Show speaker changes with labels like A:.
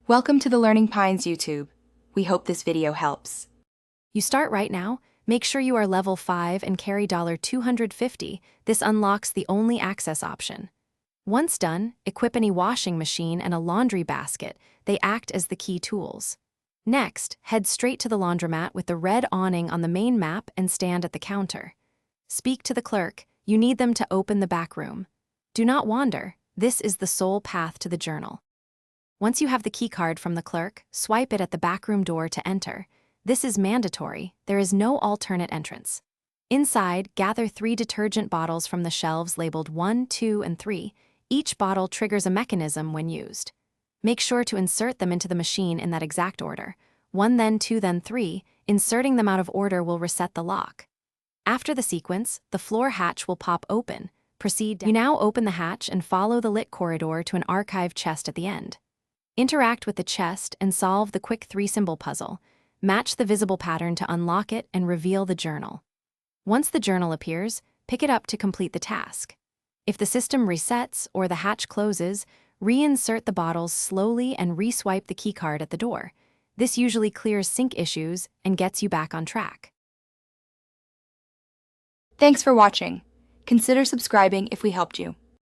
A: Welcome to the Learning Pines YouTube. We hope this video helps.
B: You start right now. Make sure you are level 5 and carry $250. This unlocks the only access option. Once done, equip any washing machine and a laundry basket. They act as the key tools. Next, head straight to the laundromat with the red awning on the main map and stand at the counter. Speak to the clerk. You need them to open the back room. Do not wander. This is the sole path to the journal. Once you have the keycard from the clerk, swipe it at the backroom door to enter. This is mandatory. There is no alternate entrance. Inside, gather 3 detergent bottles from the shelves labeled 1, 2, and 3. Each bottle triggers a mechanism when used. Make sure to insert them into the machine in that exact order. 1, then 2, then 3. Inserting them out of order will reset the lock. After the sequence, the floor hatch will pop open. Proceed. You now open the hatch and follow the lit corridor to an archive chest at the end. Interact with the chest and solve the quick 3-symbol puzzle. Match the visible pattern to unlock it and reveal the journal. Once the journal appears, pick it up to complete the task. If the system resets or the hatch closes, reinsert the bottles slowly and reswipe the keycard at the door. This usually clears sync issues and gets you back on track.
A: Thanks for watching. Consider subscribing if we helped you.